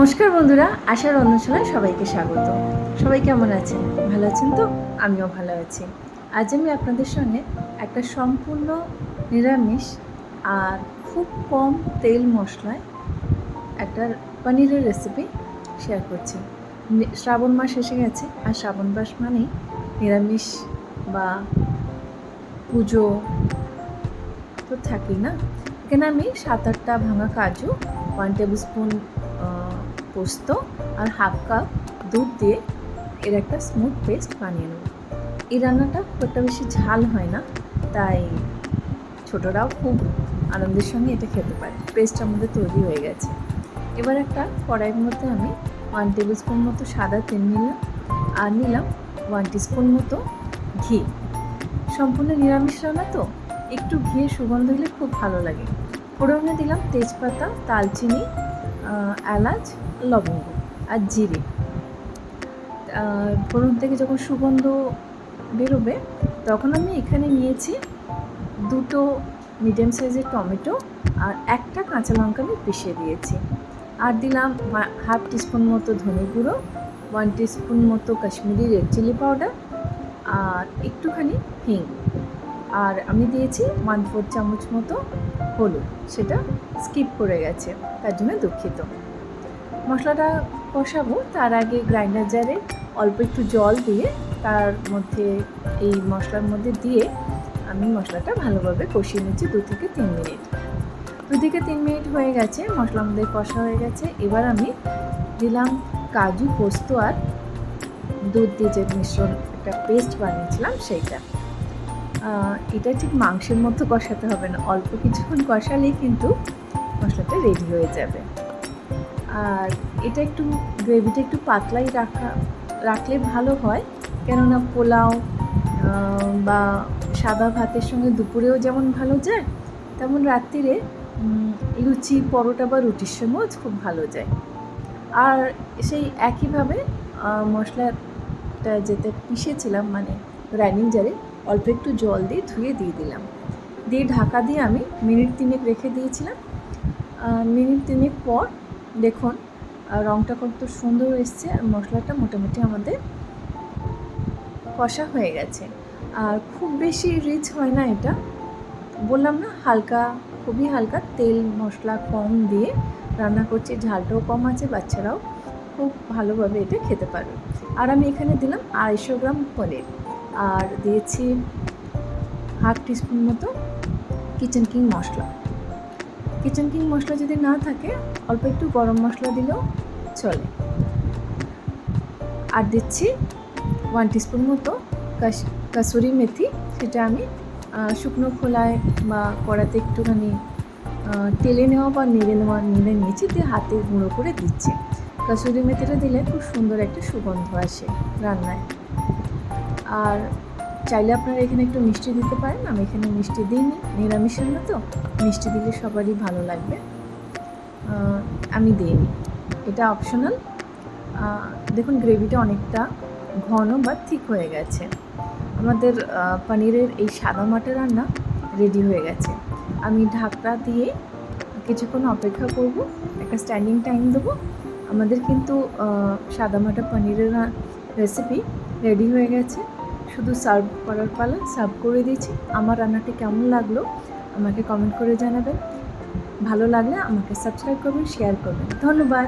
নমস্কার বন্ধুরা, আশার রন্ধনশালায় সবাইকে স্বাগত। সবাই কেমন আছেন? ভালো আছেন তো? আমিও ভালো আছি। আজ আমি আপনাদের সঙ্গে একটা সম্পূর্ণ নিরামিষ আর খুব কম তেল মশলায় একটা পনিরের রেসিপি শেয়ার করছি। শ্রাবণ মাস এসে গেছে, আর শ্রাবণ মাস মানেই নিরামিষ বা পুজো তো থাকেই না। এখানে আমি 7-8টা ভাঙা কাজু, 1 টেবিল স্পুন পোস্ত আর হাফ কাপ দুধ দিয়ে এর একটা স্মুথ পেস্ট বানিয়ে নেব। এই রান্নাটা খুব একটা বেশি ঝাল হয় না, তাই ছোটরাও খুব আনন্দের সঙ্গে এটা খেতে পারে। পেস্ট আমাদের তৈরি হয়ে গেছে। এবার একটা কড়াইয়ের মধ্যে আমি 1 টেবিল স্পুন মতো সাদা তেল নিলাম, আর নিলাম 1 টিস্পুন মতো ঘি। সম্পূর্ণ নিরামিষ রান্না তো একটু ঘিয়ের সুগন্ধ হলে খুব ভালো লাগে। ফোড়নে দিলাম তেজপাতা, দারচিনি, এলাচ, লবঙ্গ আর জিরে। ফোড়ন থেকে যখন সুগন্ধ বেরোবে তখন আমি এখানে নিয়েছি 2টো মিডিয়াম সাইজের টমেটো আর একটা কাঁচা লঙ্কা আমি পিষে দিয়েছি। আর দিলাম হাফ টিস্পুন মতো ধনে গুঁড়ো, 1 টিস্পুন মতো কাশ্মীরি রেড চিলি পাউডার আর একটুখানি হিং। আর আমি দিয়েছি 1/4 চামচ মতো হলুদ, সেটা স্কিপ করে গেছে, তার জন্য দুঃখিত। মশলাটা কষাবো তার আগে গ্রাইন্ডার জারে অল্প একটু জল দিয়ে তার মধ্যে এই মশলার মধ্যে দিয়ে আমি মশলাটা ভালোভাবে কষিয়ে নিচ্ছি 2 থেকে 3 মিনিট। 2 থেকে 3 মিনিট হয়ে গেছে, মশলা আমাদের কষা হয়ে গেছে। এবার আমি দিলাম কাজু, পোস্ত আর দুধ দিয়ে যে মিশ্রণ একটা পেস্ট বানিয়েছিলাম সেইটা। এটা ঠিক মাংসের মতো কষাতে হবে না, অল্প কিছুক্ষণ কষালেই কিন্তু মশলাটা রেডি হয়ে যাবে। আর এটা একটু গ্রেভিটা একটু পাতলাই রাখলে ভালো হয়, কেননা পোলাও বা সাদা ভাতের সঙ্গে দুপুরেও যেমন ভালো যায়, তেমন রাত্রিরে লুচি, পরোটা বা রুটির সঙ্গেও খুব ভালো যায়। আর সেই একইভাবে মশলাটা যেতে পিষেছিলাম মানে গ্রাইন্ডিং জারে অল্প একটু জল দিয়ে ধুয়ে দিয়ে দিলাম, দিয়ে ঢাকা দিয়ে আমি মিনিট 3 রেখে দিয়েছিলাম। মিনিট 3 পর দেখুন রঙটা কত সুন্দর এসছে, আর মশলাটা মোটামুটি আমাদের কষা হয়ে গেছে। আর খুব বেশি রিচ হয় না এটা, বললাম না, হালকা, খুবই হালকা তেল মশলা কম দিয়ে রান্না করছি, ঝালটাও কম আছে, বাচ্চারাও খুব ভালোভাবে এটা খেতে পারবে। আর আমি এখানে দিলাম 250 গ্রাম পনির, আর দিয়েছি হাফ টিস্পুন মতো কিচেন কিং মশলা। কিচেন কিং মশলা যদি না থাকে অল্প একটু গরম মশলা দিলেও চলে। আর দিচ্ছি 1 টিস্পুন মতো কাসুরি মেথি, সেটা আমি শুকনো খোলায় বা কড়াতে একটুখানি তেলে নেওয়া বা নেড়ে নিয়েছি, দিয়ে হাতে গুঁড়ো করে দিচ্ছি। কাসুরি মেথিটা দিলে খুব সুন্দর একটা সুগন্ধ আসে রান্নায়। আর চাইলে আপনারা এখানে একটু মিষ্টি দিতে পারেন, আমি এখানে মিষ্টি দিইনি, নিরামিষ রান্না তো মিষ্টি দিলে সবারই ভালো লাগবে, আমি দিইনি, এটা অপশনাল। দেখুন গ্রেভিটা অনেকটা ঘন বা থিক হয়ে গেছে। আমাদের পনিরের এই সাদা মাটা রান্না রেডি হয়ে গেছে। আমি ঢাকনা দিয়ে কিছুক্ষণ অপেক্ষা করব, একটা স্ট্যান্ডিং টাইম দেবো। আমাদের কিন্তু সাদা মাটা পনিরের রেসিপি রেডি হয়ে গেছে, শুধু সার্ভ করার পালা। সার্ভ করে দিয়েছি। আমার রান্নাটি কেমন লাগলো আমাকে কমেন্ট করে জানাবেন। ভালো লাগলে আমাকে সাবস্ক্রাইব করবেন, শেয়ার করবেন। ধন্যবাদ।